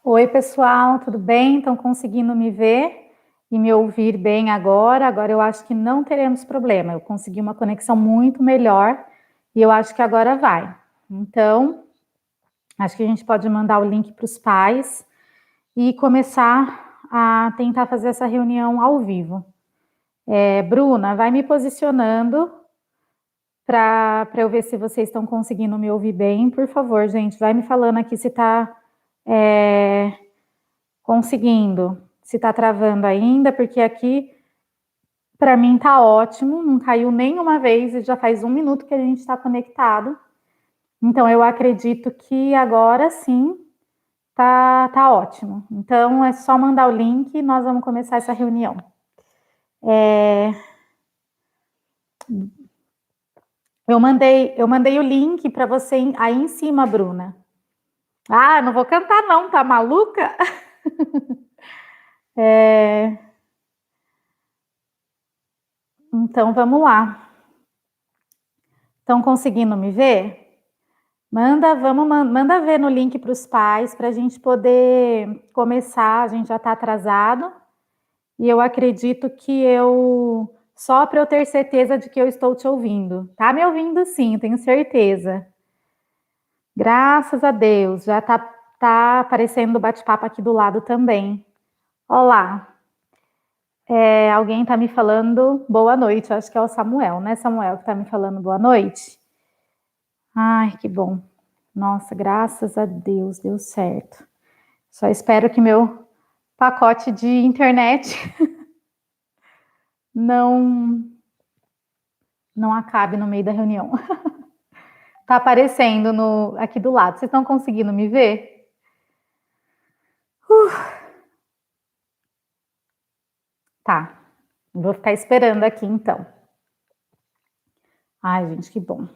Oi, pessoal, tudo bem? Estão conseguindo me ver e me ouvir bem agora? Agora eu acho que não teremos problema. Eu consegui uma conexão muito melhor e eu acho que agora vai. Então, acho que a gente pode mandar o link para os pais e começar a tentar fazer essa reunião ao vivo. Bruna, vai me posicionando para eu ver se vocês estão conseguindo me ouvir bem. Por favor, gente, vai me falando aqui se está conseguindo, se está travando ainda, porque aqui para mim tá ótimo, não caiu nenhuma vez e já faz 1 minuto que a gente está conectado. Então eu acredito que agora sim tá ótimo. Então é só mandar o link e nós vamos começar essa reunião. Eu mandei o link para você aí em cima, Bruna. Ah, não vou cantar não, tá maluca? Então vamos lá. Estão conseguindo me ver? Manda ver no link para os pais para a gente poder começar. A gente já está atrasado e eu acredito que só para eu ter certeza de que eu estou te ouvindo. Tá me ouvindo sim, tenho certeza. Graças a Deus, já tá aparecendo o bate-papo aqui do lado também. Olá, alguém está me falando boa noite, eu acho que é o Samuel, né, Samuel, que está me falando boa noite? Ai, que bom. Nossa, graças a Deus, deu certo. Só espero que meu pacote de internet não acabe no meio da reunião. Tá aparecendo aqui do lado. Vocês estão conseguindo me ver? Tá. Vou ficar esperando aqui então. Ai, gente, que bom.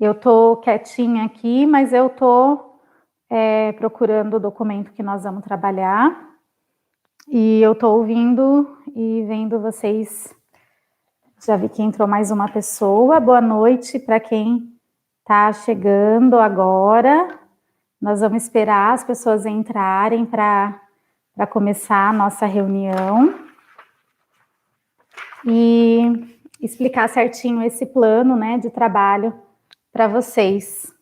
Eu tô quietinha aqui, mas eu tô procurando o documento que nós vamos trabalhar. E eu tô ouvindo e vendo vocês. Já vi que entrou mais uma pessoa. Boa noite para quem está chegando agora. Nós vamos esperar as pessoas entrarem para começar a nossa reunião e explicar certinho esse plano, né, de trabalho para vocês.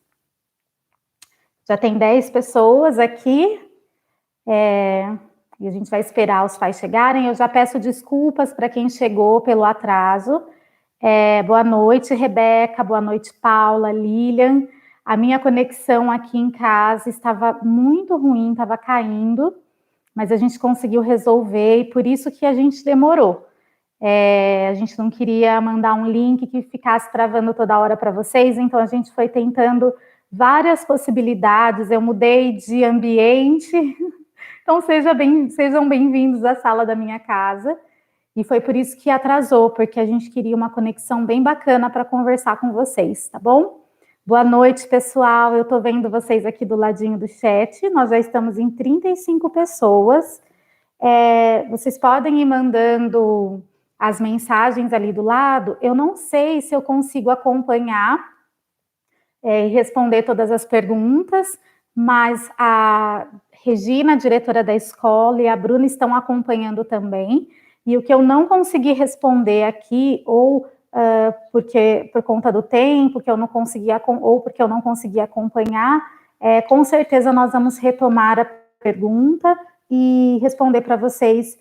Já tem 10 pessoas aqui, e a gente vai esperar os pais chegarem. Eu já peço desculpas para quem chegou pelo atraso. Boa noite, Rebeca, boa noite, Paula, Lilian. A minha conexão aqui em casa estava muito ruim, estava caindo, mas a gente conseguiu resolver e por isso que a gente demorou. A gente não queria mandar um link que ficasse travando toda hora para vocês, então a gente foi tentando várias possibilidades. Eu mudei de ambiente, então sejam bem-vindos à sala da minha casa. E foi por isso que atrasou, porque a gente queria uma conexão bem bacana para conversar com vocês, tá bom? Boa noite, pessoal. Eu estou vendo vocês aqui do ladinho do chat. Nós já estamos em 35 pessoas. Vocês podem ir mandando as mensagens ali do lado. Eu não sei se eu consigo acompanhar e responder todas as perguntas, mas a Regina, diretora da escola, e a Bruna estão acompanhando também. E o que eu não consegui responder aqui, ou porque por conta do tempo, que eu não conseguia, ou porque eu não consegui acompanhar, com certeza nós vamos retomar a pergunta e responder para vocês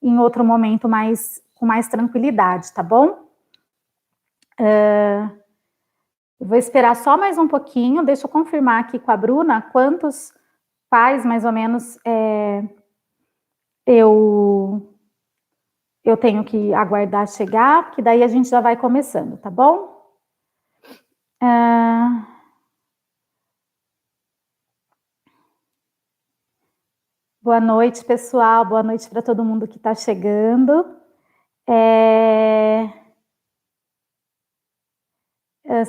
em outro momento com mais tranquilidade, tá bom? Eu vou esperar só mais um pouquinho, deixa eu confirmar aqui com a Bruna quantos pais, mais ou menos, eu tenho que aguardar chegar, que daí a gente já vai começando, tá bom? Boa noite, pessoal, boa noite para todo mundo que está chegando.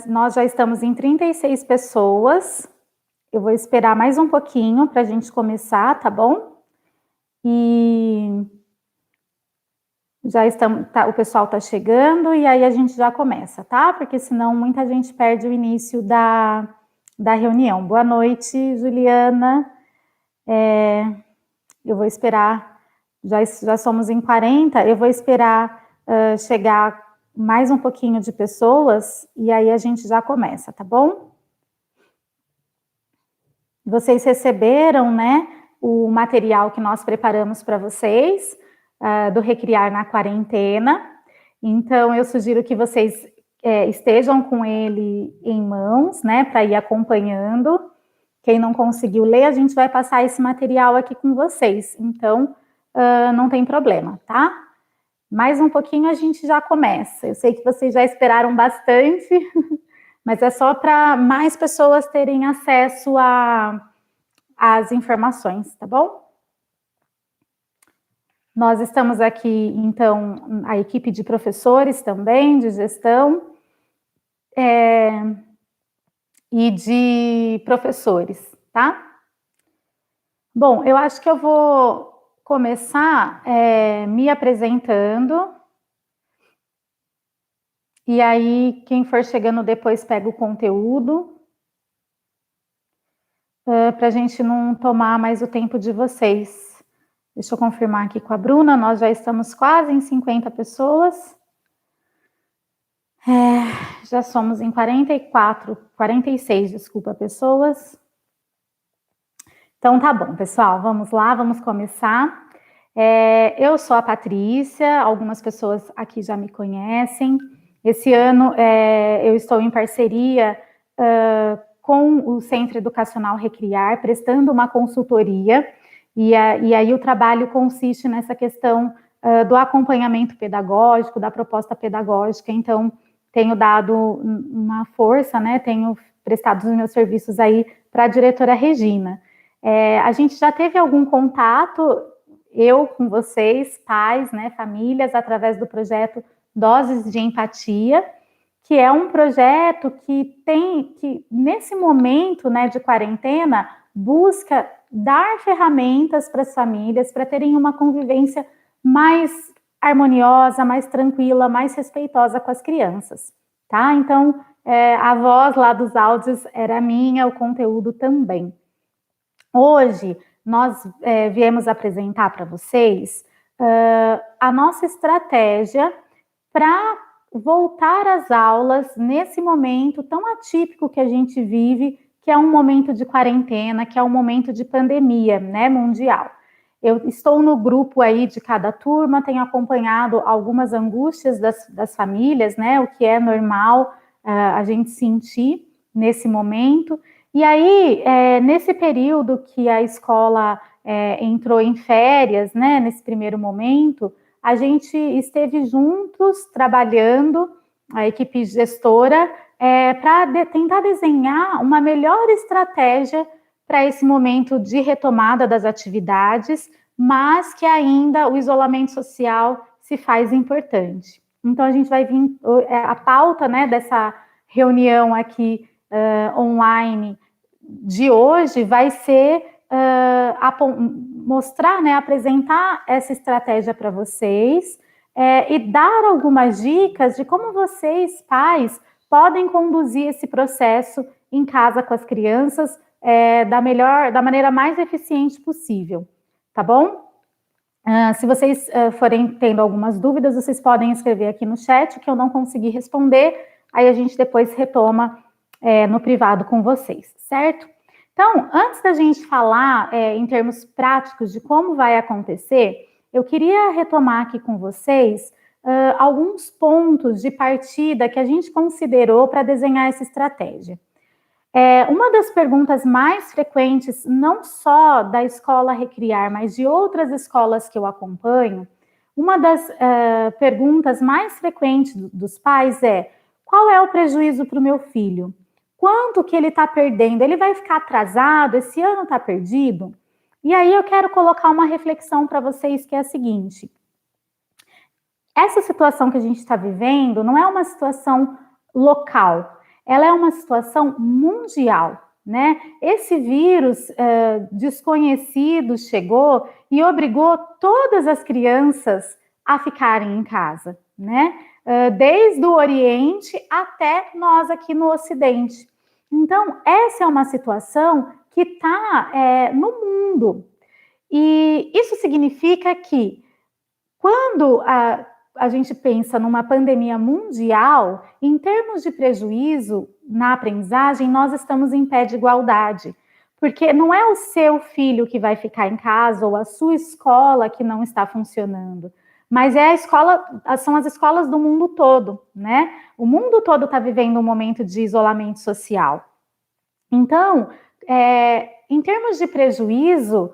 Nós já estamos em 36 pessoas. Eu vou esperar mais um pouquinho para a gente começar, tá bom? E já estamos, o pessoal está chegando e aí a gente já começa, tá? Porque senão muita gente perde o início da reunião. Boa noite, Juliana. Eu vou esperar, já somos em 40, eu vou esperar chegar mais um pouquinho de pessoas e aí a gente já começa, tá bom? Vocês receberam, né, o material que nós preparamos para vocês, do Recriar na Quarentena. Então, eu sugiro que vocês estejam com ele em mãos, né, para ir acompanhando. Quem não conseguiu ler, a gente vai passar esse material aqui com vocês. Então, não tem problema, tá? Mais um pouquinho a gente já começa. Eu sei que vocês já esperaram bastante, mas é só para mais pessoas terem acesso às informações, tá bom? Nós estamos aqui, então, a equipe de professores também, de gestão, e de professores, tá? Bom, eu acho que eu vou começar me apresentando, e aí quem for chegando depois pega o conteúdo, para a gente não tomar mais o tempo de vocês. Deixa eu confirmar aqui com a Bruna, nós já estamos quase em 50 pessoas. Já somos em 46, desculpa, pessoas. Então tá bom, pessoal, vamos lá, vamos começar. Eu sou a Patrícia, algumas pessoas aqui já me conhecem. Esse ano eu estou em parceria com o Centro Educacional Recriar, prestando uma consultoria, e aí o trabalho consiste nessa questão do acompanhamento pedagógico, da proposta pedagógica. Então, tenho dado uma força, né, tenho prestado os meus serviços aí para a diretora Regina. A gente já teve algum contato, eu com vocês, pais, né, famílias, através do projeto Doses de Empatia, que é um projeto que nesse momento, né, de quarentena, busca dar ferramentas para as famílias para terem uma convivência mais harmoniosa, mais tranquila, mais respeitosa com as crianças, tá? Então, a voz lá dos áudios era minha, o conteúdo também. Hoje, nós viemos apresentar para vocês a nossa estratégia para voltar às aulas nesse momento tão atípico que a gente vive, que é um momento de quarentena, que é um momento de pandemia, né, mundial. Eu estou no grupo aí de cada turma, tenho acompanhado algumas angústias das famílias, né, o que é normal a gente sentir nesse momento. E aí, nesse período que a escola entrou em férias, né, nesse primeiro momento, a gente esteve juntos trabalhando, a equipe gestora, para tentar desenhar uma melhor estratégia para esse momento de retomada das atividades, mas que ainda o isolamento social se faz importante. Então, a gente vai vir, a pauta, né, dessa reunião aqui online de hoje vai ser mostrar, né, apresentar essa estratégia para vocês e dar algumas dicas de como vocês, pais, podem conduzir esse processo em casa com as crianças da maneira mais eficiente possível, tá bom? Se vocês forem tendo algumas dúvidas, vocês podem escrever aqui no chat, que eu não consegui responder, aí a gente depois retoma no privado com vocês, certo? Então, antes da gente falar em termos práticos de como vai acontecer, eu queria retomar aqui com vocês alguns pontos de partida que a gente considerou para desenhar essa estratégia. Uma das perguntas mais frequentes, não só da escola Recriar, mas de outras escolas que eu acompanho, uma das perguntas mais frequentes dos pais é: qual é o prejuízo para o meu filho? Quanto que ele está perdendo? Ele vai ficar atrasado? Esse ano está perdido? E aí eu quero colocar uma reflexão para vocês, que é a seguinte: essa situação que a gente está vivendo não é uma situação local, ela é uma situação mundial, né? Esse vírus desconhecido chegou e obrigou todas as crianças a ficarem em casa, né? Desde o Oriente até nós aqui no Ocidente. Então, essa é uma situação que está no mundo. E isso significa que, quando a gente pensa numa pandemia mundial, em termos de prejuízo na aprendizagem, nós estamos em pé de igualdade. Porque não é o seu filho que vai ficar em casa ou a sua escola que não está funcionando, mas são as escolas do mundo todo, né? O mundo todo está vivendo um momento de isolamento social. Então, em termos de prejuízo,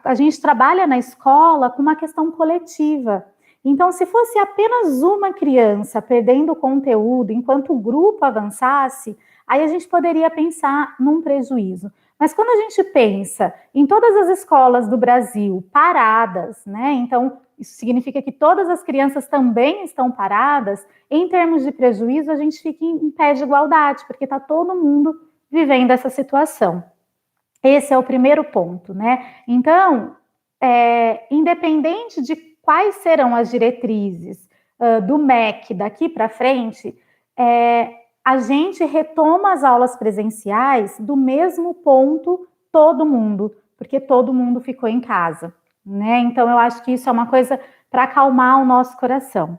a gente trabalha na escola com uma questão coletiva. Então, se fosse apenas uma criança perdendo conteúdo enquanto o grupo avançasse, aí a gente poderia pensar num prejuízo. Mas quando a gente pensa em todas as escolas do Brasil paradas, né? Então, isso significa que todas as crianças também estão paradas. Em termos de prejuízo, a gente fica em pé de igualdade, porque está todo mundo vivendo essa situação. Esse é o primeiro ponto, né? Então, independente de quais serão as diretrizes do MEC daqui para frente, a gente retoma as aulas presenciais do mesmo ponto todo mundo, porque todo mundo ficou em casa, né? Então, eu acho que isso é uma coisa para acalmar o nosso coração.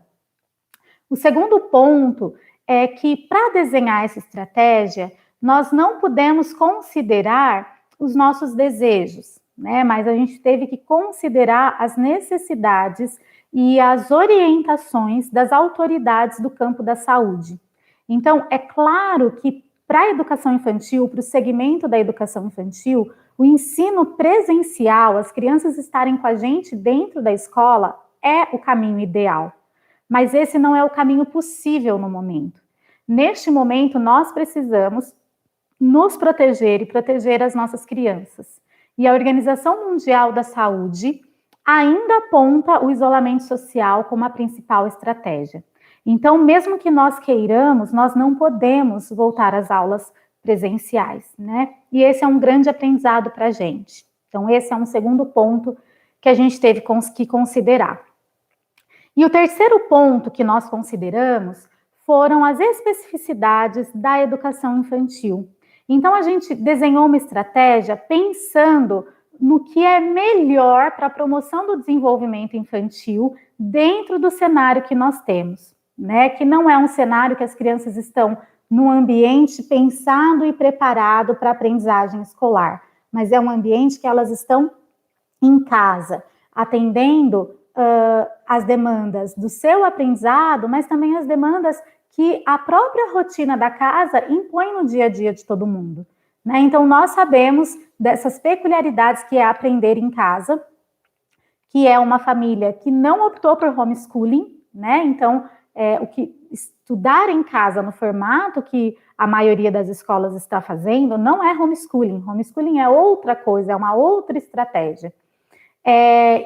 O segundo ponto é que, para desenhar essa estratégia, nós não podemos considerar os nossos desejos, né? Mas a gente teve que considerar as necessidades e as orientações das autoridades do campo da saúde. Então, é claro que para a educação infantil, para o segmento da educação infantil, o ensino presencial, as crianças estarem com a gente dentro da escola, é o caminho ideal. Mas esse não é o caminho possível no momento. Neste momento, nós precisamos nos proteger e proteger as nossas crianças. E a Organização Mundial da Saúde ainda aponta o isolamento social como a principal estratégia. Então, mesmo que nós queiramos, nós não podemos voltar às aulas presenciais, né? E esse é um grande aprendizado para a gente. Então, esse é um segundo ponto que a gente teve que considerar. E o terceiro ponto que nós consideramos foram as especificidades da educação infantil. Então, a gente desenhou uma estratégia pensando no que é melhor para a promoção do desenvolvimento infantil dentro do cenário que nós temos, né? Que não é um cenário que as crianças estão num ambiente pensado e preparado para a aprendizagem escolar, mas é um ambiente que elas estão em casa, atendendo as demandas do seu aprendizado, mas também as demandas que a própria rotina da casa impõe no dia a dia de todo mundo, né? Então, nós sabemos dessas peculiaridades que é aprender em casa, que é uma família que não optou por homeschooling, né? Então, o que estudar em casa no formato que a maioria das escolas está fazendo não é homeschooling. Homeschooling é outra coisa, é uma outra estratégia.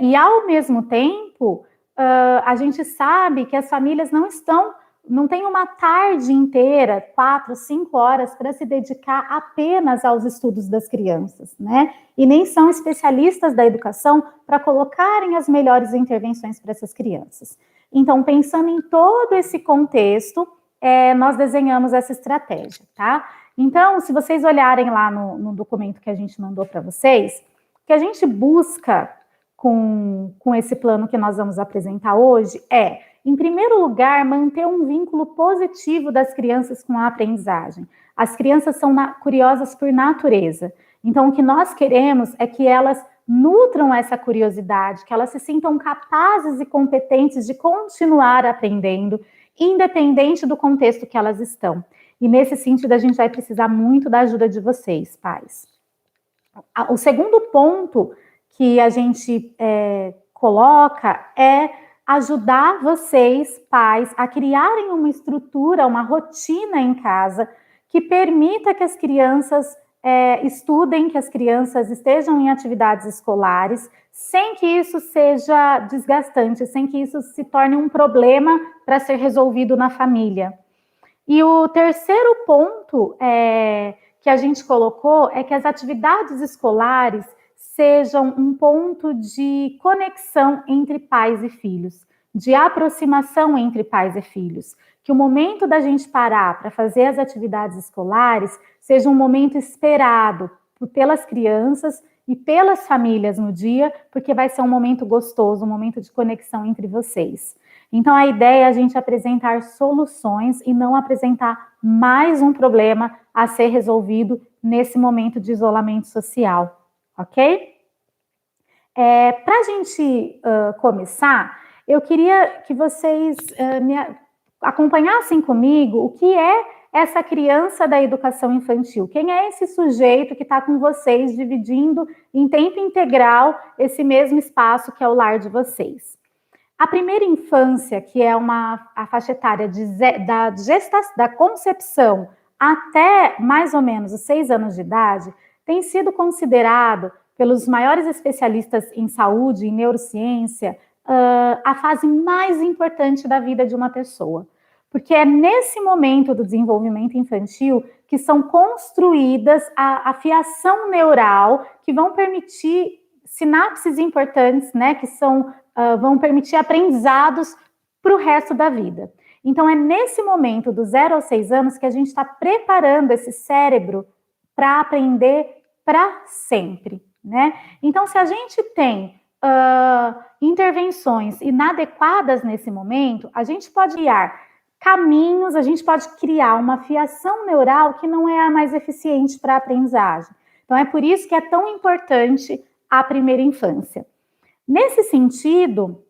E, ao mesmo tempo, a gente sabe que as famílias não têm uma tarde inteira, 4, 5 horas, para se dedicar apenas aos estudos das crianças, né? E nem são especialistas da educação para colocarem as melhores intervenções para essas crianças. Então, pensando em todo esse contexto, nós desenhamos essa estratégia, tá? Então, se vocês olharem lá no documento que a gente mandou para vocês, o que a gente busca com esse plano que nós vamos apresentar hoje em primeiro lugar, manter um vínculo positivo das crianças com a aprendizagem. As crianças são curiosas por natureza. Então, o que nós queremos é que elas nutram essa curiosidade, que elas se sintam capazes e competentes de continuar aprendendo, independente do contexto que elas estão. E, nesse sentido, a gente vai precisar muito da ajuda de vocês, pais. O segundo ponto que a gente coloca é ajudar vocês, pais, a criarem uma estrutura, uma rotina em casa que permita que as crianças estudem, que as crianças estejam em atividades escolares, sem que isso seja desgastante, sem que isso se torne um problema para ser resolvido na família. E o terceiro ponto que a gente colocou é que as atividades escolares sejam um ponto de conexão entre pais e filhos, de aproximação entre pais e filhos. Que o momento da gente parar para fazer as atividades escolares seja um momento esperado pelas crianças e pelas famílias no dia, porque vai ser um momento gostoso, um momento de conexão entre vocês. Então, a ideia é a gente apresentar soluções e não apresentar mais um problema a ser resolvido nesse momento de isolamento social, ok? Para a gente começar, eu queria que vocês acompanhassem comigo o que é essa criança da educação infantil. Quem é esse sujeito que está com vocês, dividindo em tempo integral esse mesmo espaço que é o lar de vocês? A primeira infância, que é a faixa etária da concepção até mais ou menos os 6 anos de idade, tem sido considerado pelos maiores especialistas em saúde e neurociência a fase mais importante da vida de uma pessoa. Porque é nesse momento do desenvolvimento infantil que são construídas a fiação neural que vão permitir sinapses importantes, né, que vão permitir aprendizados para o resto da vida. Então, é nesse momento, do 0 aos 6 anos, que a gente está preparando esse cérebro para aprender para sempre, né? Então, se a gente tem intervenções inadequadas nesse momento, a gente pode criar caminhos, a gente pode criar uma fiação neural que não é a mais eficiente para a aprendizagem. Então, é por isso que é tão importante a primeira infância. Nesse sentido,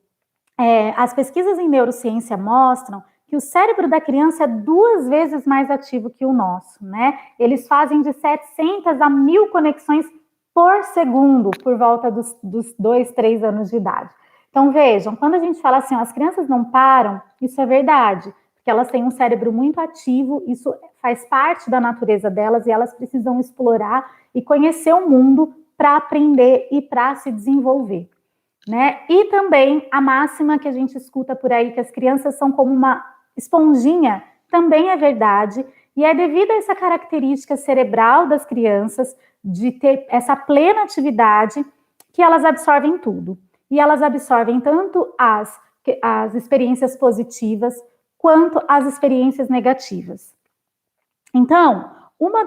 as pesquisas em neurociência mostram que o cérebro da criança é 2 vezes mais ativo que o nosso, né? Eles fazem de 700 a 1000 conexões por segundo, por volta dos 2, 3 anos de idade. Então, vejam, quando a gente fala assim, as crianças não param, isso é verdade, porque elas têm um cérebro muito ativo, isso faz parte da natureza delas e elas precisam explorar e conhecer o mundo para aprender e para se desenvolver, né? E também a máxima que a gente escuta por aí, que as crianças são como uma esponjinha, também é verdade, e é devido a essa característica cerebral das crianças, de ter essa plena atividade, que elas absorvem tudo. E elas absorvem tanto as experiências positivas, quanto as experiências negativas. Então, uma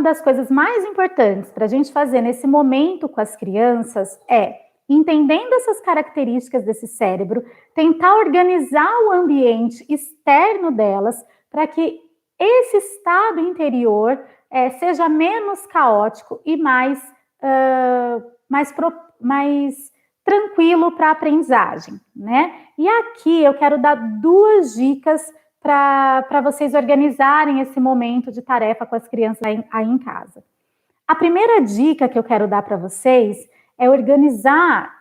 das coisas mais importantes para a gente fazer nesse momento com as crianças é, entendendo essas características desse cérebro, tentar organizar o ambiente externo delas para que esse estado interior seja menos caótico e mais tranquilo para a aprendizagem, né? E aqui eu quero dar 2 dicas para vocês organizarem esse momento de tarefa com as crianças aí em casa. A primeira dica que eu quero dar para vocês é organizar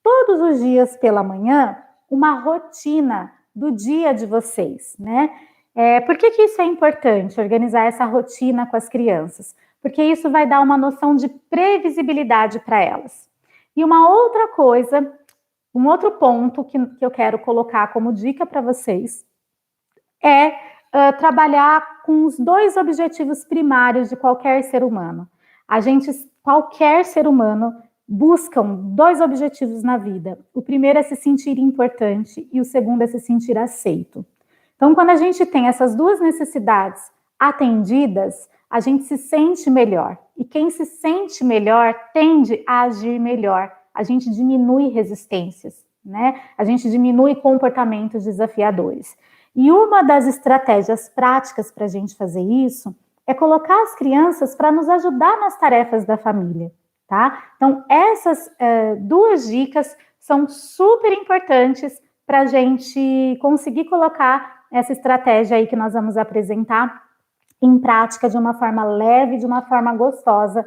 todos os dias pela manhã uma rotina do dia de vocês, né? Por que isso é importante, organizar essa rotina com as crianças? Porque isso vai dar uma noção de previsibilidade para elas. E uma outra coisa, um outro ponto que eu quero colocar como dica para vocês é trabalhar com os 2 objetivos primários de qualquer ser humano. Qualquer ser humano busca 2 objetivos na vida. O primeiro é se sentir importante e o segundo é se sentir aceito. Então, quando a gente tem essas 2 necessidades atendidas, a gente se sente melhor. E quem se sente melhor tende a agir melhor. A gente diminui resistências, né? A gente diminui comportamentos desafiadores. E uma das estratégias práticas para a gente fazer isso é colocar as crianças para nos ajudar nas tarefas da família, tá? Então, essas 2 dicas são super importantes para a gente conseguir colocar essa estratégia aí que nós vamos apresentar em prática de uma forma leve, de uma forma gostosa,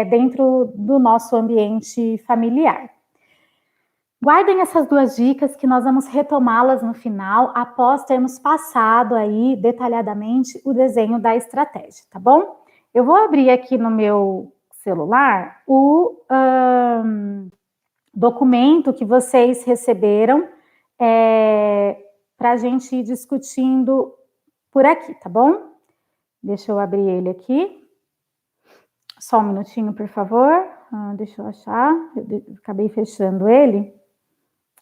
dentro do nosso ambiente familiar. Guardem essas 2 dicas que nós vamos retomá-las no final, após termos passado aí detalhadamente o desenho da estratégia, tá bom? Eu vou abrir aqui no meu celular o documento que vocês receberam para a gente ir discutindo por aqui, tá bom? Deixa eu abrir ele aqui. Só um minutinho, por favor. Deixa eu achar. Eu acabei fechando ele,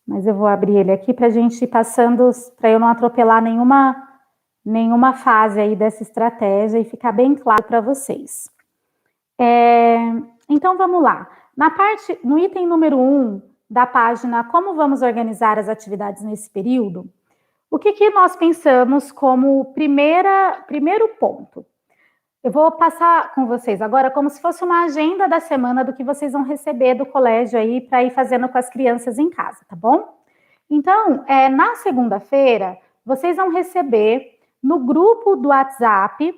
mas eu vou abrir ele aqui para a gente ir passando, para eu não atropelar nenhuma fase aí dessa estratégia e ficar bem claro para vocês. Então, vamos lá. No item número 1 da página Como vamos organizar as atividades nesse período, o que nós pensamos como primeiro ponto? Eu vou passar com vocês agora como se fosse uma agenda da semana do que vocês vão receber do colégio aí para ir fazendo com as crianças em casa, tá bom? Então, na segunda-feira, vocês vão receber no grupo do WhatsApp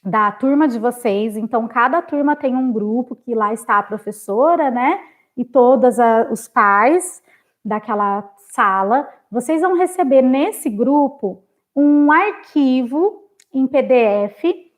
da turma de vocês. Então, cada turma tem um grupo que lá está a professora, né? E todos os pais daquela sala. Vocês vão receber nesse grupo um arquivo em PDF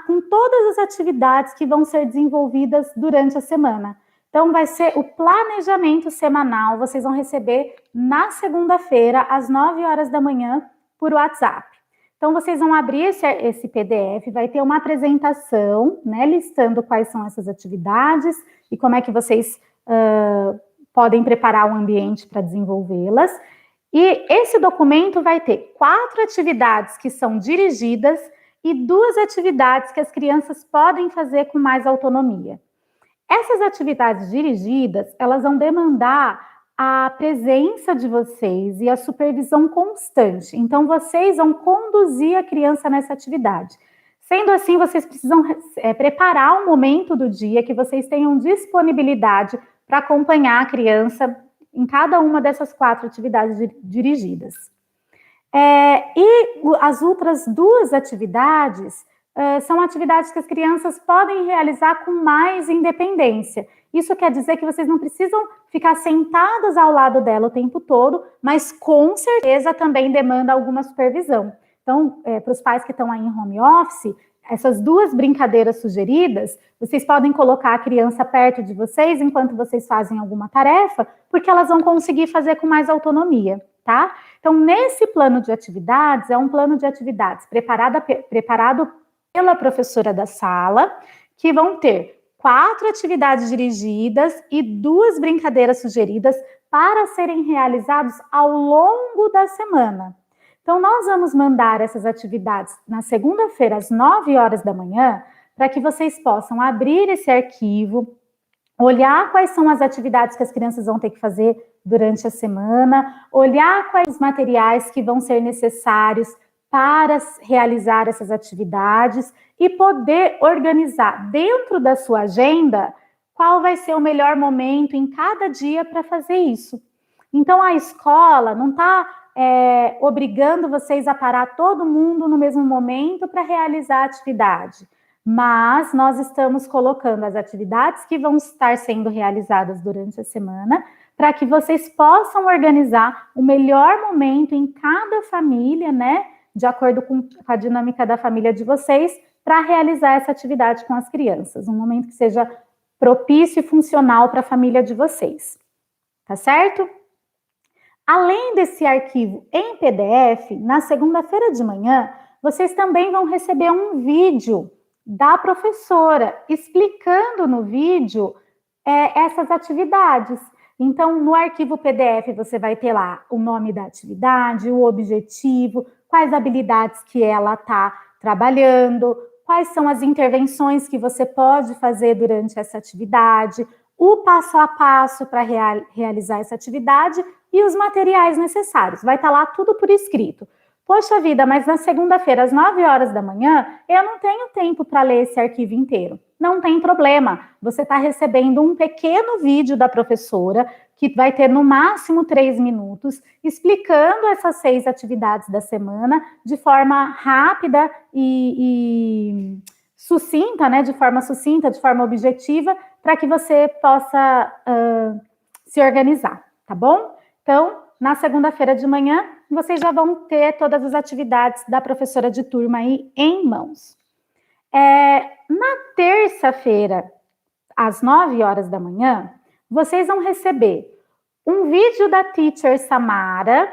com todas as atividades que vão ser desenvolvidas durante a semana. Então, vai ser o planejamento semanal, vocês vão receber na segunda-feira, às 9 horas da manhã, por WhatsApp. Então, vocês vão abrir esse PDF, vai ter uma apresentação, né, listando quais são essas atividades e como é que vocês podem preparar o ambiente para desenvolvê-las. E esse documento vai ter 4 atividades que são dirigidas e 2 atividades que as crianças podem fazer com mais autonomia. Essas atividades dirigidas, elas vão demandar a presença de vocês e a supervisão constante. Então, vocês vão conduzir a criança nessa atividade. Sendo assim, vocês precisam preparar um momento do dia que vocês tenham disponibilidade para acompanhar a criança em cada uma dessas 4 atividades dirigidas. E as outras 2 atividades são atividades que as crianças podem realizar com mais independência. Isso quer dizer que vocês não precisam ficar sentadas ao lado dela o tempo todo, mas com certeza também demanda alguma supervisão. Então, para os pais que estão aí em home office, essas 2 brincadeiras sugeridas, vocês podem colocar a criança perto de vocês enquanto vocês fazem alguma tarefa, porque elas vão conseguir fazer com mais autonomia, tá? Então, nesse plano de atividades, é um plano de atividades preparado pela professora da sala, que vão ter 4 atividades dirigidas e 2 brincadeiras sugeridas para serem realizados ao longo da semana. Então, nós vamos mandar essas atividades na segunda-feira, às 9 horas da manhã, para que vocês possam abrir esse arquivo, olhar quais são as atividades que as crianças vão ter que fazer durante a semana, olhar quais os materiais que vão ser necessários para realizar essas atividades e poder organizar dentro da sua agenda qual vai ser o melhor momento em cada dia para fazer isso. Então, a escola não está obrigando vocês a parar todo mundo no mesmo momento para realizar a atividade, mas nós estamos colocando as atividades que vão estar sendo realizadas durante a semana para que vocês possam organizar o melhor momento em cada família, né, de acordo com a dinâmica da família de vocês, para realizar essa atividade com as crianças, um momento que seja propício e funcional para a família de vocês, tá certo? Além desse arquivo em PDF, na segunda-feira de manhã, vocês também vão receber um vídeo da professora, explicando no vídeo essas atividades. Então, no arquivo PDF, você vai ter lá o nome da atividade, o objetivo, quais habilidades que ela está trabalhando, quais são as intervenções que você pode fazer durante essa atividade, o passo a passo para realizar essa atividade e os materiais necessários. Vai estar lá tudo por escrito. Poxa vida, mas na segunda-feira, às 9 horas da manhã, eu não tenho tempo para ler esse arquivo inteiro. Não tem problema, você está recebendo um pequeno vídeo da professora, que vai ter no máximo 3 minutos, explicando essas 6 atividades da semana de forma rápida e sucinta, né? De forma sucinta, de forma objetiva, para que você possa se organizar, tá bom? Então, na segunda-feira de manhã, vocês já vão ter todas as atividades da professora de turma aí em mãos. Na terça-feira, às 9 horas da manhã, vocês vão receber um vídeo da Teacher Samara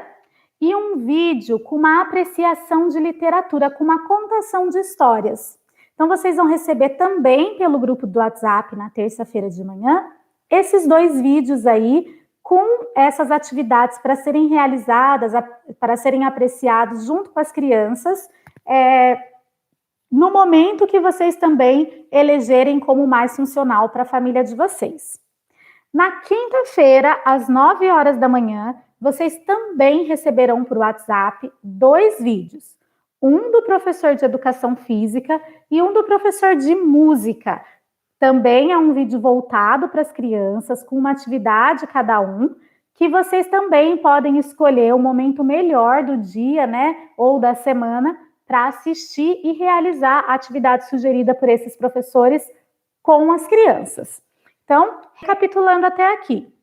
e um vídeo com uma apreciação de literatura, com uma contação de histórias. Então, vocês vão receber também pelo grupo do WhatsApp, na terça-feira de manhã, esses 2 vídeos aí, com essas atividades para serem realizadas, para serem apreciados junto com as crianças, no momento que vocês também elegerem como mais funcional para a família de vocês. Na quinta-feira, às 9 horas da manhã, vocês também receberão por WhatsApp 2 vídeos. Um do professor de educação física e um do professor de música. Também é um vídeo voltado para as crianças, com uma atividade cada um, que vocês também podem escolher o momento melhor do dia, né, ou da semana, para assistir e realizar a atividade sugerida por esses professores com as crianças. Então, recapitulando até aqui.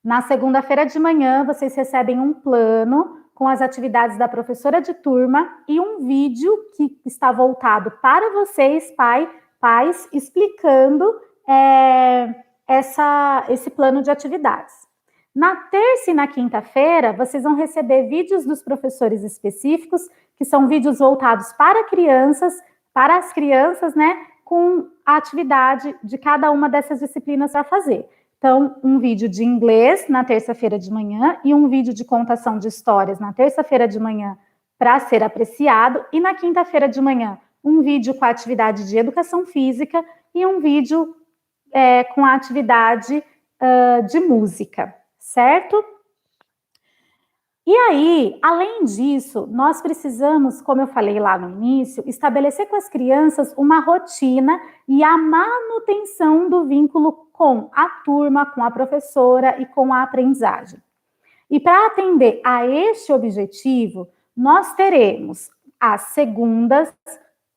Na segunda-feira de manhã, vocês recebem um plano com as atividades da professora de turma e um vídeo que está voltado para vocês, pais, explicando esse plano de atividades. Na terça e na quinta-feira, vocês vão receber vídeos dos professores específicos, que são vídeos voltados para as crianças, né, com a atividade de cada uma dessas disciplinas para fazer. Então, um vídeo de inglês na terça-feira de manhã e um vídeo de contação de histórias na terça-feira de manhã para ser apreciado, e na quinta-feira de manhã, um vídeo com a atividade de educação física e um vídeo com a atividade de música, certo? E aí, além disso, nós precisamos, como eu falei lá no início, estabelecer com as crianças uma rotina e a manutenção do vínculo com a turma, com a professora e com a aprendizagem. E para atender a este objetivo, nós teremos as segundas,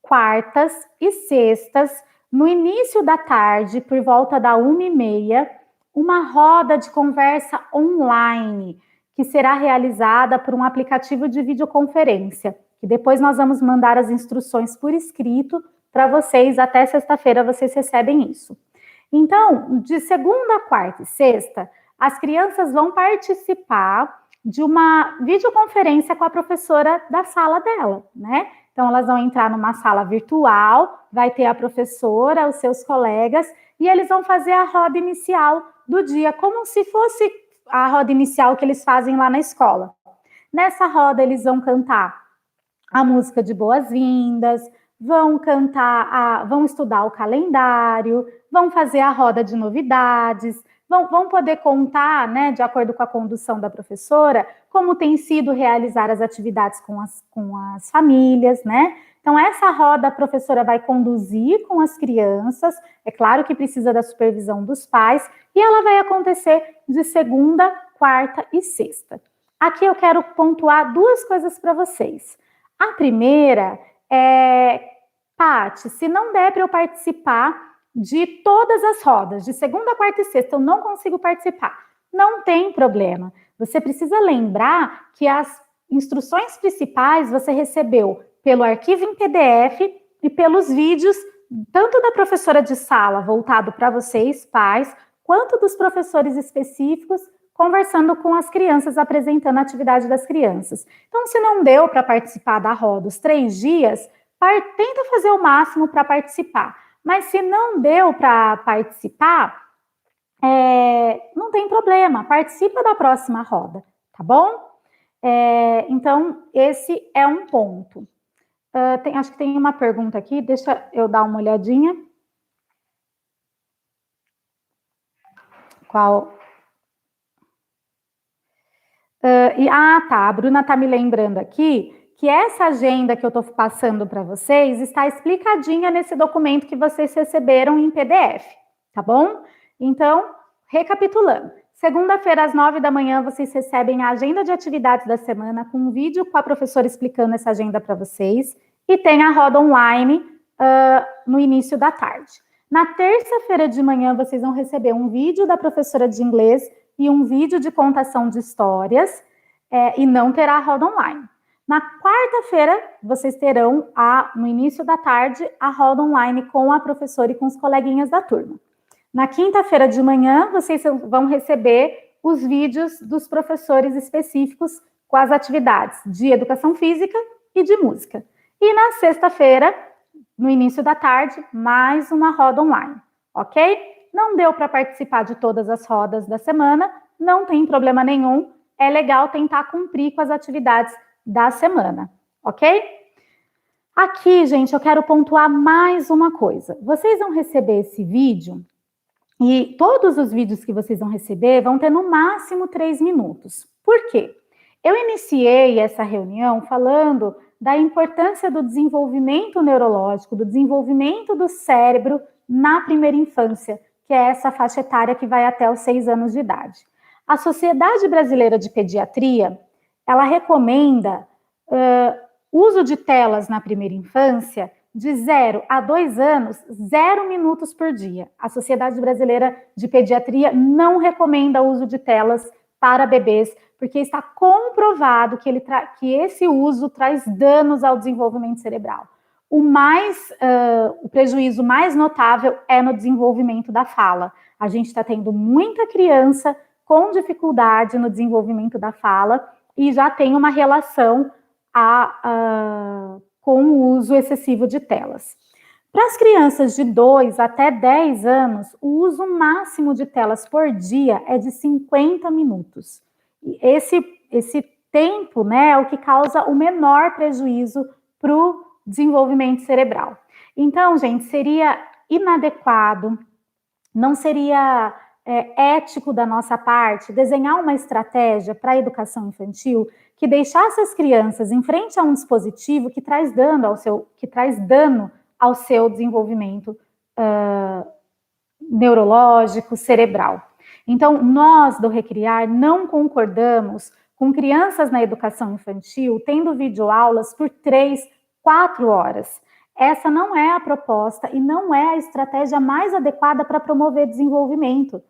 quartas e sextas, no início da tarde, por volta da 1h30, uma roda de conversa online, que será realizada por um aplicativo de videoconferência, que depois nós vamos mandar as instruções por escrito para vocês, até sexta-feira vocês recebem isso. Então, de segunda, quarta e sexta, as crianças vão participar de uma videoconferência com a professora da sala dela, né? Então, elas vão entrar numa sala virtual, vai ter a professora, os seus colegas, e eles vão fazer a roda inicial do dia, como se fosse a roda inicial que eles fazem lá na escola. Nessa roda, eles vão cantar a música de boas-vindas, vão estudar o calendário, vão fazer a roda de novidades, vão poder contar, né, de acordo com a condução da professora, como tem sido realizar as atividades com as famílias, né? Então, essa roda a professora vai conduzir com as crianças, é claro que precisa da supervisão dos pais, e ela vai acontecer de segunda, quarta e sexta. Aqui eu quero pontuar 2 coisas para vocês. A primeira é, Paty, se não der para eu participar de todas as rodas, de segunda, quarta e sexta, eu não consigo participar, não tem problema. Você precisa lembrar que as instruções principais você recebeu pelo arquivo em PDF e pelos vídeos, tanto da professora de sala, voltado para vocês, pais, quanto dos professores específicos, conversando com as crianças, apresentando a atividade das crianças. Então, se não deu para participar da roda os 3 dias, tenta fazer o máximo para participar. Mas se não deu para participar, não tem problema, participa da próxima roda, tá bom? Então, esse é um ponto. Acho que tem uma pergunta aqui, deixa eu dar uma olhadinha. Qual? Tá, a Bruna tá me lembrando aqui que essa agenda que eu tô passando para vocês está explicadinha nesse documento que vocês receberam em PDF, tá bom? Então, recapitulando. Segunda-feira, às 9 da manhã, vocês recebem a agenda de atividades da semana com um vídeo com a professora explicando essa agenda para vocês, e tem a roda online no início da tarde. Na terça-feira de manhã, vocês vão receber um vídeo da professora de inglês e um vídeo de contação de histórias, e não terá a roda online. Na quarta-feira, vocês terão, no início da tarde, a roda online com a professora e com os coleguinhas da turma. Na quinta-feira de manhã, vocês vão receber os vídeos dos professores específicos com as atividades de educação física e de música. E na sexta-feira, no início da tarde, mais uma roda online, ok? Não deu para participar de todas as rodas da semana, não tem problema nenhum, é legal tentar cumprir com as atividades da semana, ok? Aqui, gente, eu quero pontuar mais uma coisa. Vocês vão receber esse vídeo e todos os vídeos que vocês vão receber vão ter no máximo 3 minutos. Por quê? Eu iniciei essa reunião falando da importância do desenvolvimento neurológico, do desenvolvimento do cérebro na primeira infância, que é essa faixa etária que vai até os 6 anos de idade. A Sociedade Brasileira de Pediatria, ela recomenda uso de telas na primeira infância de 0 a 2 anos, 0 minutos por dia. A Sociedade Brasileira de Pediatria não recomenda o uso de telas para bebês, porque está comprovado que esse uso traz danos ao desenvolvimento cerebral. O prejuízo mais notável é no desenvolvimento da fala. A gente está tendo muita criança com dificuldade no desenvolvimento da fala e já tem uma relação com o uso excessivo de telas. Para as crianças de 2 até 10 anos, o uso máximo de telas por dia é de 50 minutos. Esse tempo, né, é o que causa o menor prejuízo para o desenvolvimento cerebral. Então, gente, seria inadequado, não seria ético da nossa parte desenhar uma estratégia para a educação infantil que deixasse as crianças em frente a um dispositivo que traz dano ao seu desenvolvimento neurológico, cerebral. Então, nós do Recriar não concordamos com crianças na educação infantil tendo videoaulas por 3, 4 horas. Essa não é a proposta e não é a estratégia mais adequada para promover desenvolvimento.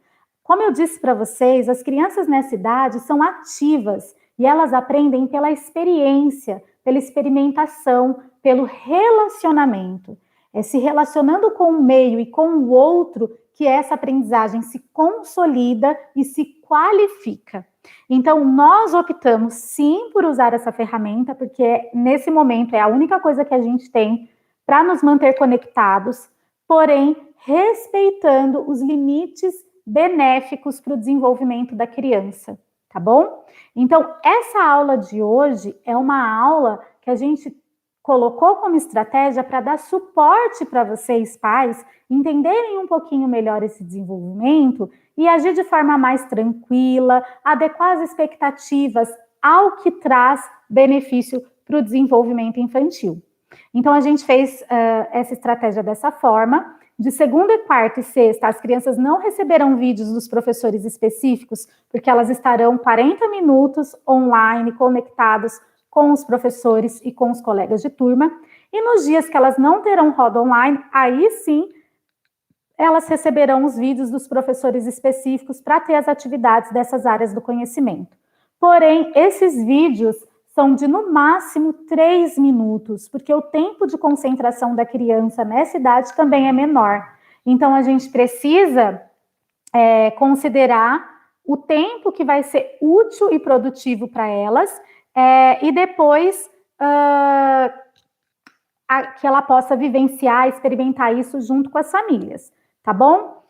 Como eu disse para vocês, as crianças nessa idade são ativas e elas aprendem pela experiência, pela experimentação, pelo relacionamento. É se relacionando com o meio e com o outro que essa aprendizagem se consolida e se qualifica. Então, nós optamos sim por usar essa ferramenta, porque nesse momento é a única coisa que a gente tem para nos manter conectados, porém, respeitando os limites benéficos para o desenvolvimento da criança, tá bom? Então, essa aula de hoje é uma aula que a gente colocou como estratégia para dar suporte para vocês, pais, entenderem um pouquinho melhor esse desenvolvimento e agir de forma mais tranquila, adequar as expectativas ao que traz benefício para o desenvolvimento infantil. Então, a gente fez essa estratégia dessa forma. De segunda, quarta e sexta, as crianças não receberão vídeos dos professores específicos, porque elas estarão 40 minutos online, conectados com os professores e com os colegas de turma. E nos dias que elas não terão roda online, aí sim, elas receberão os vídeos dos professores específicos para ter as atividades dessas áreas do conhecimento. Porém, esses vídeos são de, no máximo, 3 minutos, porque o tempo de concentração da criança nessa idade também é menor. Então, a gente precisa considerar o tempo que vai ser útil e produtivo para elas, e depois que ela possa vivenciar, experimentar isso junto com as famílias, tá bom?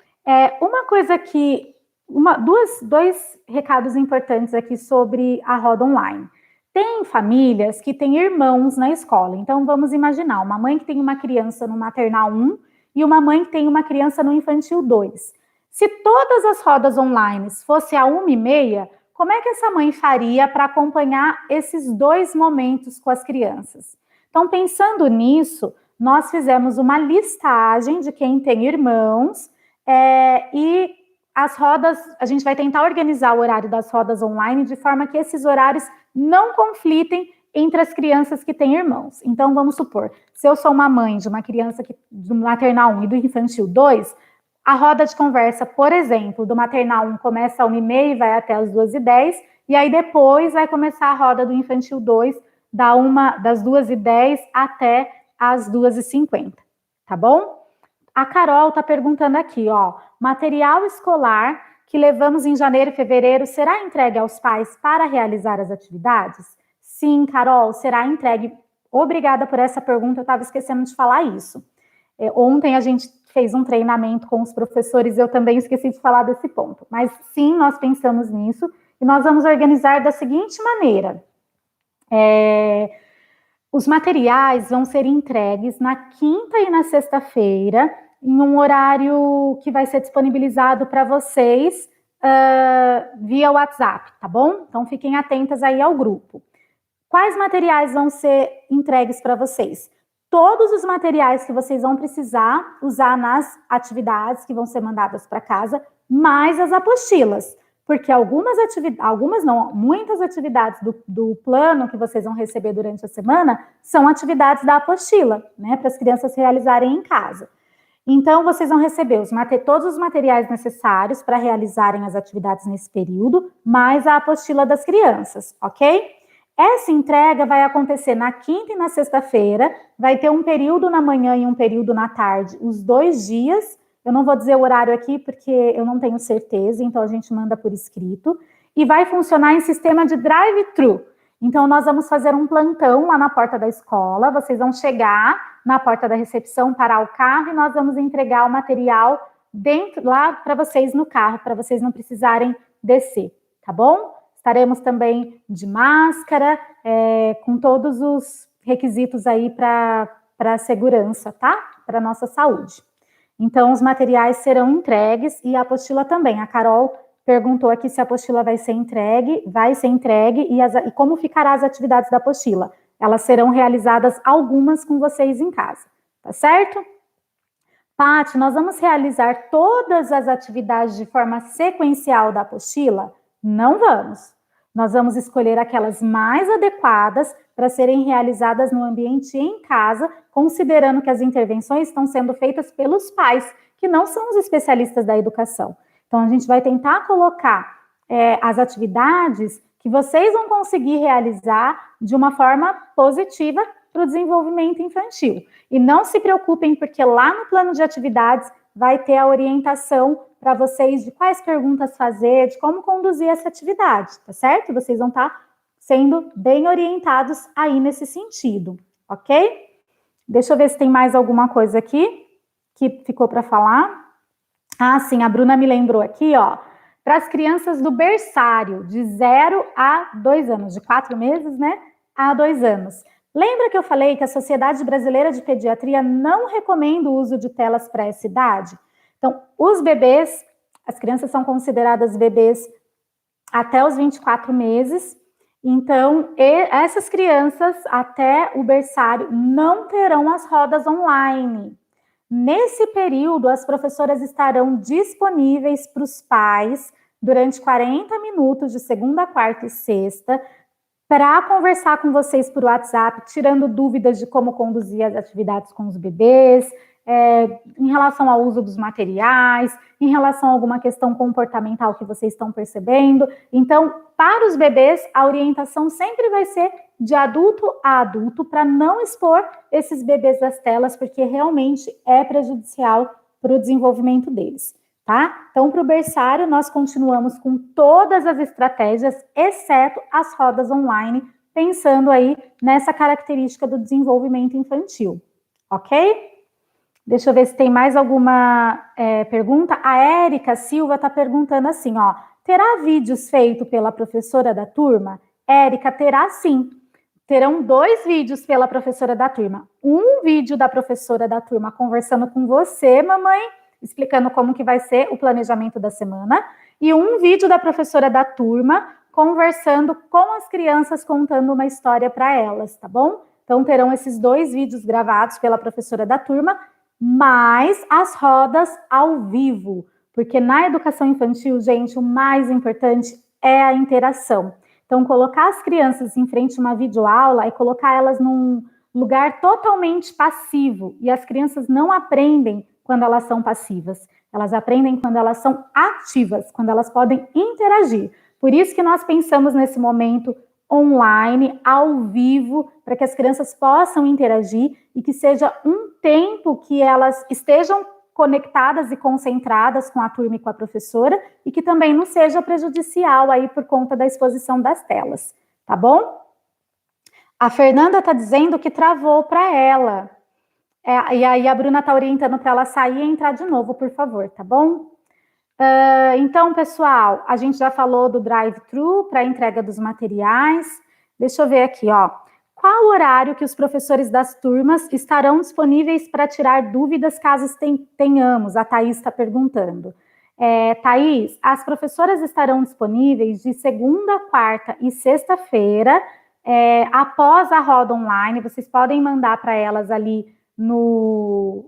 Uma coisa que... dois recados importantes aqui sobre a roda online. Tem famílias que têm irmãos na escola, então vamos imaginar uma mãe que tem uma criança no maternal 1 e uma mãe que tem uma criança no infantil 2. Se todas as rodas online fossem a 1h30, como é que essa mãe faria para acompanhar esses 2 momentos com as crianças? Então, pensando nisso, nós fizemos uma listagem de quem tem irmãos e as rodas, a gente vai tentar organizar o horário das rodas online de forma que esses horários não conflitem entre as crianças que têm irmãos. Então, vamos supor, se eu sou uma mãe de uma criança do maternal 1 e do infantil 2, a roda de conversa, por exemplo, do maternal 1 começa às 1h30 e vai até as 2h10, e aí depois vai começar a roda do infantil 2, das 2h10 até as 2h50, tá bom? A Carol está perguntando aqui, ó, material escolar que levamos em janeiro e fevereiro será entregue aos pais para realizar as atividades? Sim, Carol, será entregue Obrigada por essa pergunta, eu estava esquecendo de falar isso. Ontem a gente fez um treinamento com os professores, eu também esqueci de falar desse ponto. Mas sim, nós pensamos nisso e nós vamos organizar da seguinte maneira. Os materiais vão ser entregues na quinta e na sexta-feira, em um horário que vai ser disponibilizado para vocês via WhatsApp, tá bom? Então fiquem atentas aí ao grupo. Quais materiais vão ser entregues para vocês? Todos os materiais que vocês vão precisar usar nas atividades que vão ser mandadas para casa, mais as apostilas, porque muitas atividades do plano que vocês vão receber durante a semana são atividades da apostila, né, para as crianças realizarem em casa. Então, vocês vão receber todos os materiais necessários para realizarem as atividades nesse período, mais a apostila das crianças, ok? Essa entrega vai acontecer na quinta e na sexta-feira, vai ter um período na manhã e um período na tarde, os 2 dias. Eu não vou dizer o horário aqui porque eu não tenho certeza, então a gente manda por escrito. E vai funcionar em sistema de drive-thru. Então nós vamos fazer um plantão lá na porta da escola, vocês vão chegar na porta da recepção, parar o carro e nós vamos entregar o material lá para vocês no carro, para vocês não precisarem descer, tá bom? Estaremos também de máscara, com todos os requisitos aí para segurança, tá? Para nossa saúde. Então, os materiais serão entregues e a apostila também. A Carol perguntou aqui se a apostila vai ser entregue e como ficará as atividades da apostila. Elas serão realizadas algumas com vocês em casa, tá certo? Paty, nós vamos realizar todas as atividades de forma sequencial da apostila? Não vamos. Nós vamos escolher aquelas mais adequadas para serem realizadas no ambiente em casa, considerando que as intervenções estão sendo feitas pelos pais, que não são os especialistas da educação. Então, a gente vai tentar colocar as atividades que vocês vão conseguir realizar de uma forma positiva para o desenvolvimento infantil. E não se preocupem, porque lá no plano de atividades vai ter a orientação para vocês de quais perguntas fazer, de como conduzir essa atividade, tá certo? Vocês vão estar sendo bem orientados aí nesse sentido, ok? Deixa eu ver se tem mais alguma coisa aqui que ficou para falar. Ah, sim, a Bruna me lembrou aqui, ó, para as crianças do berçário, de 0 a 2 anos, de 4 meses, né, a 2 anos. Lembra que eu falei que a Sociedade Brasileira de Pediatria não recomenda o uso de telas para essa idade? Então, os bebês, as crianças são consideradas bebês até os 24 meses, então, essas crianças até o berçário não terão as rodas online. Nesse período, as professoras estarão disponíveis para os pais durante 40 minutos de segunda, quarta e sexta, para conversar com vocês por WhatsApp, tirando dúvidas de como conduzir as atividades com os bebês, em relação ao uso dos materiais, em relação a alguma questão comportamental que vocês estão percebendo. Então, para os bebês, a orientação sempre vai ser de adulto a adulto, para não expor esses bebês às telas, porque realmente é prejudicial para o desenvolvimento deles, tá? Então, para o berçário, nós continuamos com todas as estratégias, exceto as rodas online, pensando aí nessa característica do desenvolvimento infantil, ok? Deixa eu ver se tem mais alguma pergunta. A Érica Silva está perguntando assim, ó, terá vídeos feitos pela professora da turma? Érica, terá sim. Terão 2 vídeos pela professora da turma. Um vídeo da professora da turma conversando com você, mamãe, explicando como que vai ser o planejamento da semana, e um vídeo da professora da turma conversando com as crianças, contando uma história para elas, tá bom? Então, terão esses 2 vídeos gravados pela professora da turma, mais as rodas ao vivo, porque na educação infantil, gente, o mais importante é a interação. Então, colocar as crianças em frente a uma videoaula e colocar elas num lugar totalmente passivo, e as crianças não aprendem quando elas são passivas, elas aprendem quando elas são ativas, quando elas podem interagir. Por isso que nós pensamos nesse momento online, ao vivo, para que as crianças possam interagir e que seja um tempo que elas estejam conectadas e concentradas com a turma e com a professora, e que também não seja prejudicial aí por conta da exposição das telas, tá bom? A Fernanda está dizendo que travou para ela. E aí a Bruna está orientando para ela sair e entrar de novo, por favor, tá bom? Então, pessoal, a gente já falou do drive-thru para a entrega dos materiais. Deixa eu ver aqui, ó. Qual o horário que os professores das turmas estarão disponíveis para tirar dúvidas caso tenhamos? A Thaís está perguntando. Thaís, as professoras estarão disponíveis de segunda, quarta e sexta-feira, após a roda online. Vocês podem mandar para elas ali no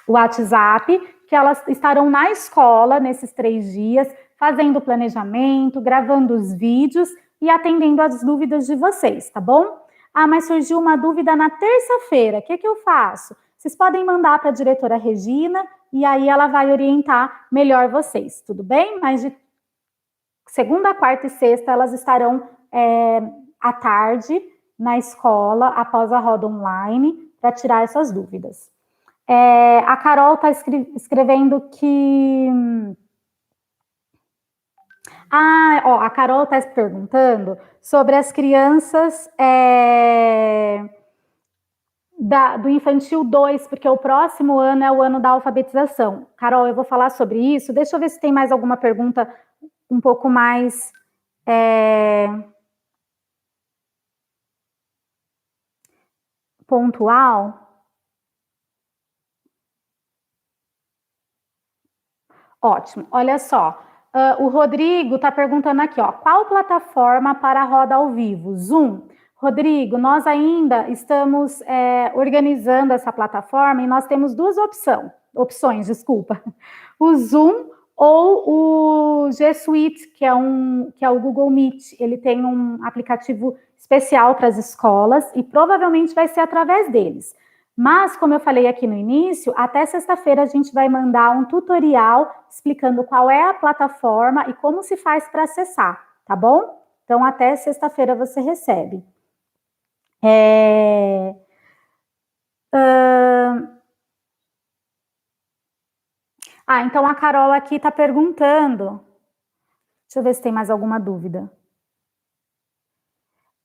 WhatsApp, que elas estarão na escola nesses 3 dias, fazendo o planejamento, gravando os vídeos e atendendo as dúvidas de vocês, tá bom? Ah, mas surgiu uma dúvida na terça-feira, o que eu faço? Vocês podem mandar para a diretora Regina e aí ela vai orientar melhor vocês, tudo bem? Mas de segunda, quarta e sexta elas estarão à tarde na escola, após a roda online, para tirar essas dúvidas. A Carol está escrevendo que... a Carol está perguntando sobre as crianças do Infantil 2, porque o próximo ano é o ano da alfabetização. Carol, eu vou falar sobre isso. Deixa eu ver se tem mais alguma pergunta um pouco mais... pontual. Ótimo, olha só. O Rodrigo está perguntando aqui, ó, qual plataforma para a roda ao vivo? Zoom. Rodrigo, nós ainda estamos organizando essa plataforma e nós temos 2 opções, desculpa. O Zoom ou o G Suite, que é o Google Meet. Ele tem um aplicativo especial para as escolas e provavelmente vai ser através deles. Mas, como eu falei aqui no início, até sexta-feira a gente vai mandar um tutorial explicando qual é a plataforma e como se faz para acessar, tá bom? Então, até sexta-feira você recebe. Então a Carol aqui está perguntando. Deixa eu ver se tem mais alguma dúvida.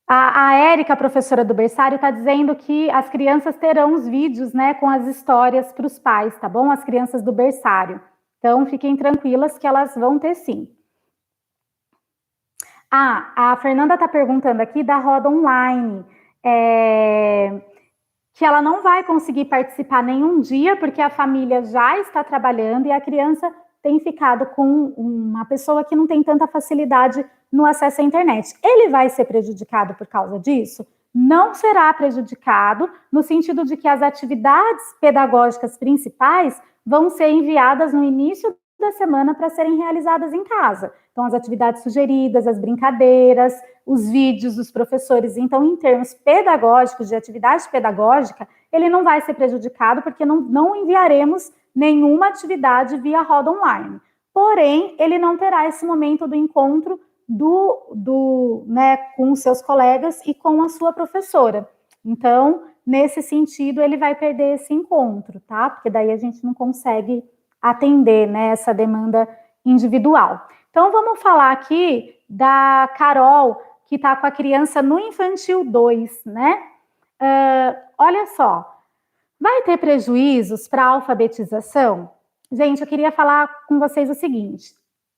A Érica, professora do berçário, está dizendo que as crianças terão os vídeos, né, com as histórias para os pais, tá bom? As crianças do berçário. Então, fiquem tranquilas que elas vão ter sim. A Fernanda está perguntando aqui da roda online, que ela não vai conseguir participar nenhum dia, porque a família já está trabalhando e a criança tem ficado com uma pessoa que não tem tanta facilidade no acesso à internet. Ele vai ser prejudicado por causa disso? Não será prejudicado, no sentido de que as atividades pedagógicas principais vão ser enviadas no início da semana para serem realizadas em casa. Então, as atividades sugeridas, as brincadeiras, os vídeos dos professores. Então, em termos pedagógicos, de atividade pedagógica, ele não vai ser prejudicado, porque não enviaremos nenhuma atividade via roda online. Porém, ele não terá esse momento do encontro com os seus colegas e com a sua professora. Então, nesse sentido, ele vai perder esse encontro, tá? Porque daí a gente não consegue atender, né, essa demanda individual. Então, vamos falar aqui da Carol, que está com a criança no Infantil 2, né? Olha só, vai ter prejuízos para a alfabetização? Gente, eu queria falar com vocês o seguinte: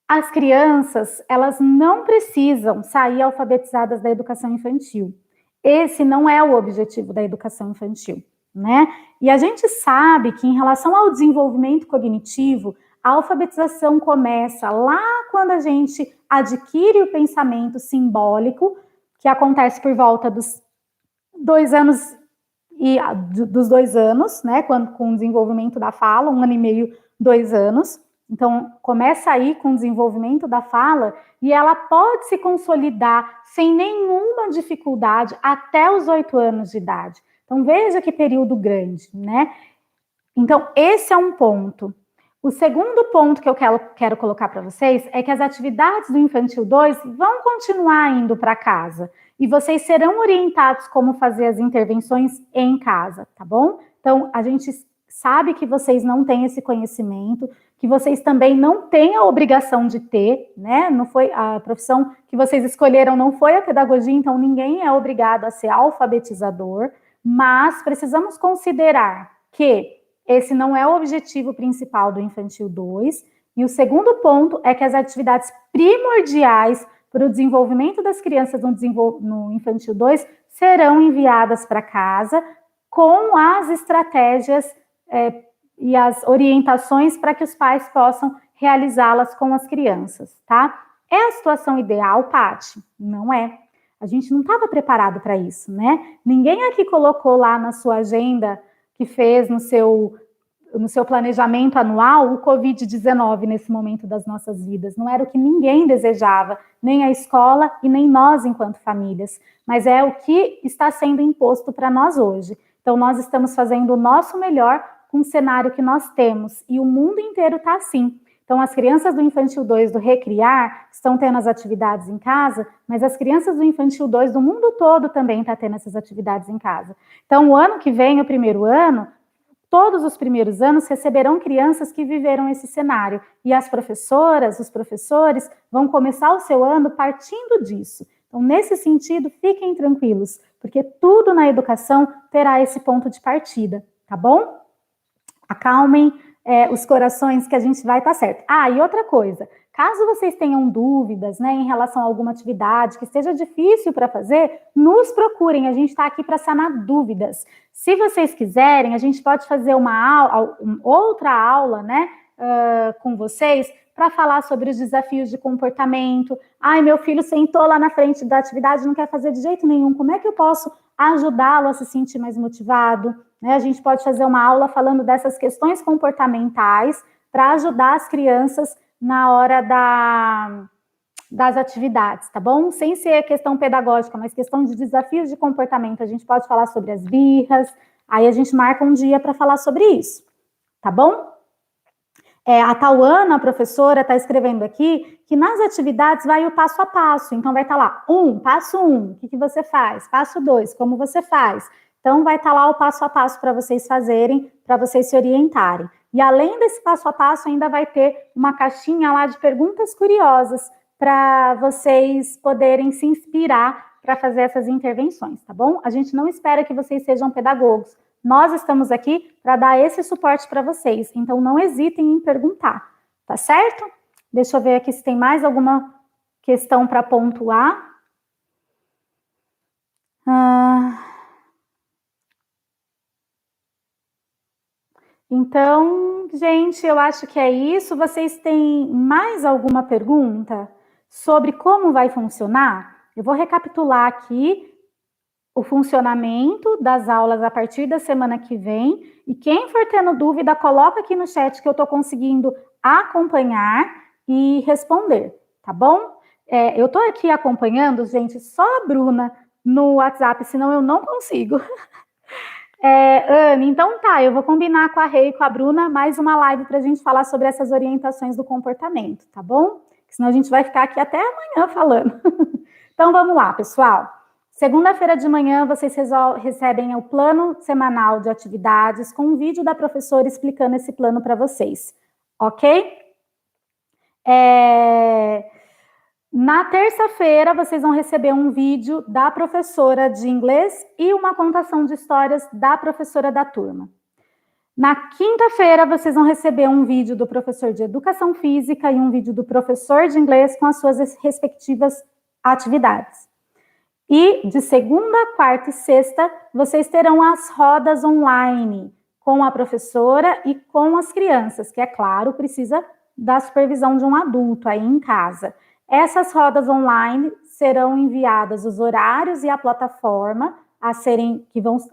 as crianças, elas não precisam sair alfabetizadas da educação infantil. Esse não é o objetivo da educação infantil, né? E a gente sabe que, em relação ao desenvolvimento cognitivo, a alfabetização começa lá quando a gente adquire o pensamento simbólico, que acontece por volta dos 2 anos, né, com o desenvolvimento da fala, 1 ano e meio, 2 anos. Então, começa aí com o desenvolvimento da fala e ela pode se consolidar sem nenhuma dificuldade até os 8 anos de idade. Então, veja que período grande, né? Então, esse é um ponto. O segundo ponto que eu quero colocar para vocês é que as atividades do Infantil 2 vão continuar indo para casa e vocês serão orientados como fazer as intervenções em casa, tá bom? Então, a gente sabe que vocês não têm esse conhecimento, que vocês também não têm a obrigação de ter, né? Não foi a profissão que vocês escolheram, não foi a pedagogia, então ninguém é obrigado a ser alfabetizador, mas precisamos considerar que esse não é o objetivo principal do Infantil 2, e o segundo ponto é que as atividades primordiais para o desenvolvimento das crianças no Infantil 2 serão enviadas para casa com as estratégias e as orientações para que os pais possam realizá-las com as crianças, tá? É a situação ideal, Paty? Não é. A gente não estava preparado para isso, né? Ninguém aqui colocou lá na sua agenda que fez no seu planejamento anual o Covid-19 nesse momento das nossas vidas. Não era o que ninguém desejava, nem a escola e nem nós enquanto famílias, mas é o que está sendo imposto para nós hoje. Então, nós estamos fazendo o nosso melhor com o cenário que nós temos, e o mundo inteiro está assim. Então, as crianças do Infantil 2 do Recriar estão tendo as atividades em casa, mas as crianças do Infantil 2 do mundo todo também estão tendo essas atividades em casa. Então, o ano que vem, o primeiro ano, todos os primeiros anos receberão crianças que viveram esse cenário, e as professoras, os professores, vão começar o seu ano partindo disso. Então, nesse sentido, fiquem tranquilos, porque tudo na educação terá esse ponto de partida, tá bom? Acalmem os corações que a gente vai estar certo. Ah, e outra coisa, caso vocês tenham dúvidas, né, em relação a alguma atividade que seja difícil para fazer, nos procurem, a gente está aqui para sanar dúvidas. Se vocês quiserem, a gente pode fazer outra aula, né, com vocês, para falar sobre os desafios de comportamento. Ai, meu filho sentou lá na frente da atividade e não quer fazer de jeito nenhum, como é que eu posso ajudá-lo a se sentir mais motivado? Né? A gente pode fazer uma aula falando dessas questões comportamentais para ajudar as crianças na hora das atividades, tá bom? Sem ser questão pedagógica, mas questão de desafios de comportamento. A gente pode falar sobre as birras, aí a gente marca um dia para falar sobre isso, tá bom? A Tauana, a professora, está escrevendo aqui que nas atividades vai o passo a passo. Então, vai estar lá, passo 1, o que você faz? Passo 2, como você faz? Então, vai estar lá o passo a passo para vocês fazerem, para vocês se orientarem. E além desse passo a passo, ainda vai ter uma caixinha lá de perguntas curiosas para vocês poderem se inspirar para fazer essas intervenções, tá bom? A gente não espera que vocês sejam pedagogos. Nós estamos aqui para dar esse suporte para vocês, então não hesitem em perguntar, tá certo? Deixa eu ver aqui se tem mais alguma questão para pontuar. Então, gente, eu acho que é isso. Vocês têm mais alguma pergunta sobre como vai funcionar? Eu vou recapitular aqui o funcionamento das aulas a partir da semana que vem, e quem for tendo dúvida, coloca aqui no chat que eu estou conseguindo acompanhar e responder, tá bom? Eu estou aqui acompanhando, gente, só a Bruna no WhatsApp, senão eu não consigo. Anne, então tá, eu vou combinar com a Rei e com a Bruna mais uma live para a gente falar sobre essas orientações do comportamento, tá bom? Senão a gente vai ficar aqui até amanhã falando. Então vamos lá, pessoal. Segunda-feira de manhã, vocês recebem o plano semanal de atividades com um vídeo da professora explicando esse plano para vocês, ok? Na terça-feira, vocês vão receber um vídeo da professora de inglês e uma contação de histórias da professora da turma. Na quinta-feira, vocês vão receber um vídeo do professor de educação física e um vídeo do professor de inglês com as suas respectivas atividades. E de segunda, quarta e sexta, vocês terão as rodas online com a professora e com as crianças, que, é claro, precisa da supervisão de um adulto aí em casa. Essas rodas online serão enviadas os horários e a plataforma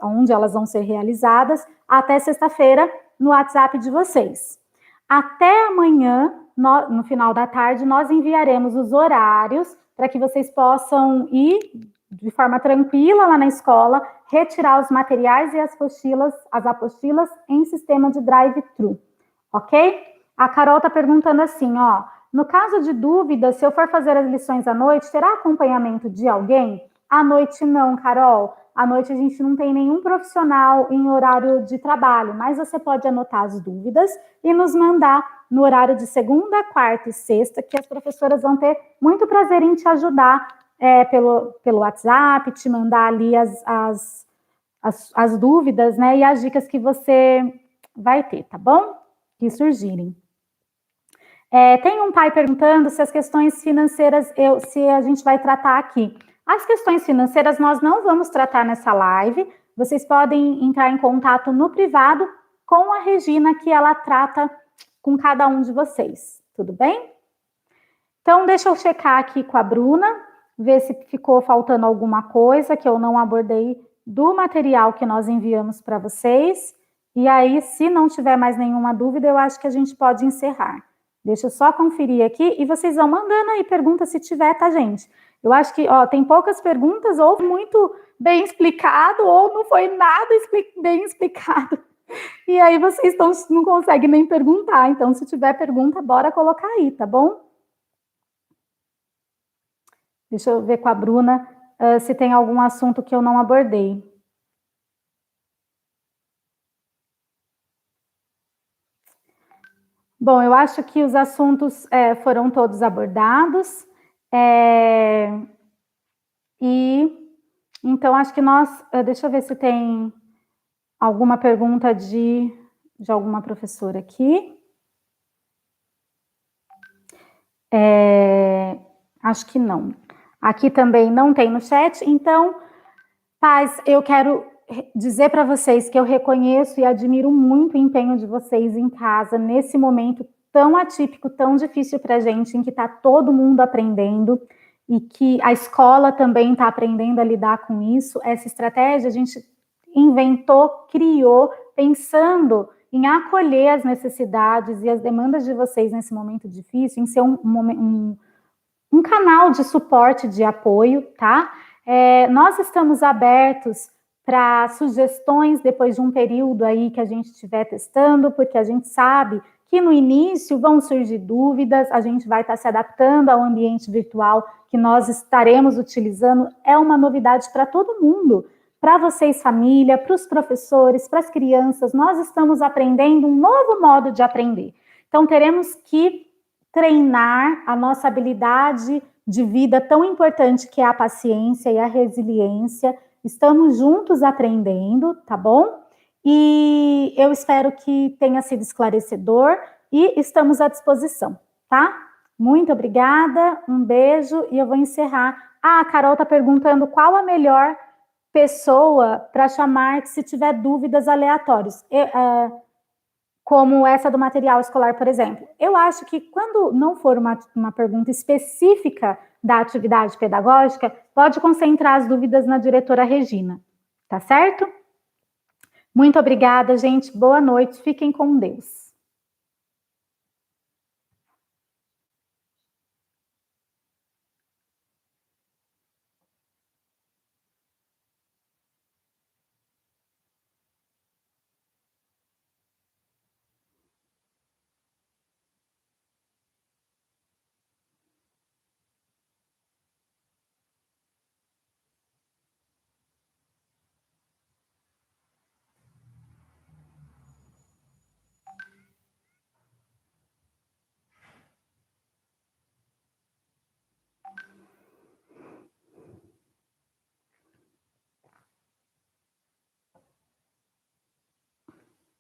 onde elas vão ser realizadas até sexta-feira no WhatsApp de vocês. Até amanhã, no final da tarde, nós enviaremos os horários para que vocês possam ir de forma tranquila lá na escola, retirar os materiais e as apostilas em sistema de drive-thru, ok? A Carol está perguntando assim, no caso de dúvida, se eu for fazer as lições à noite, terá acompanhamento de alguém? À noite não, Carol. à noite a gente não tem nenhum profissional em horário de trabalho, mas você pode anotar as dúvidas e nos mandar no horário de segunda, quarta e sexta, que as professoras vão ter muito prazer em te ajudar pelo WhatsApp, te mandar ali as dúvidas, né, e as dicas que você vai ter, tá bom? Que surgirem. Tem um pai perguntando se as questões financeiras, se a gente vai tratar aqui. As questões financeiras nós não vamos tratar nessa live, vocês podem entrar em contato no privado com a Regina, que ela trata com cada um de vocês, tudo bem? Então, deixa eu checar aqui com a Bruna, ver se ficou faltando alguma coisa que eu não abordei do material que nós enviamos para vocês. E aí, se não tiver mais nenhuma dúvida, eu acho que a gente pode encerrar. Deixa eu só conferir aqui e vocês vão mandando aí pergunta se tiver, tá, gente? Eu acho que tem poucas perguntas, ou muito bem explicado, ou não foi nada bem explicado. E aí vocês não conseguem nem perguntar. Então, se tiver pergunta, bora colocar aí, tá bom? Deixa eu ver com a Bruna se tem algum assunto que eu não abordei. Bom, eu acho que os assuntos foram todos abordados. E então acho que deixa eu ver se tem alguma pergunta de alguma professora aqui. Acho que não. Aqui também não tem no chat. Então, pais, eu quero dizer para vocês que eu reconheço e admiro muito o empenho de vocês em casa, nesse momento tão atípico, tão difícil para a gente, em que está todo mundo aprendendo e que a escola também está aprendendo a lidar com isso. Essa estratégia a gente inventou, criou, pensando em acolher as necessidades e as demandas de vocês nesse momento difícil, em ser um canal de suporte, de apoio, tá? Nós estamos abertos para sugestões depois de um período aí que a gente estiver testando, porque a gente sabe que no início vão surgir dúvidas, a gente vai estar se adaptando ao ambiente virtual que nós estaremos utilizando. É uma novidade para todo mundo, para vocês, família, para os professores, para as crianças. Nós estamos aprendendo um novo modo de aprender. Então, teremos que treinar a nossa habilidade de vida tão importante que é a paciência e a resiliência. Estamos juntos aprendendo, tá bom? E eu espero que tenha sido esclarecedor e estamos à disposição, tá? Muito obrigada, um beijo e eu vou encerrar. A Carol está perguntando qual a melhor pessoa para chamar se tiver dúvidas aleatórias. Como essa do material escolar, por exemplo. Eu acho que quando não for uma pergunta específica da atividade pedagógica, pode concentrar as dúvidas na diretora Regina, tá certo? Muito obrigada, gente. Boa noite. Fiquem com Deus.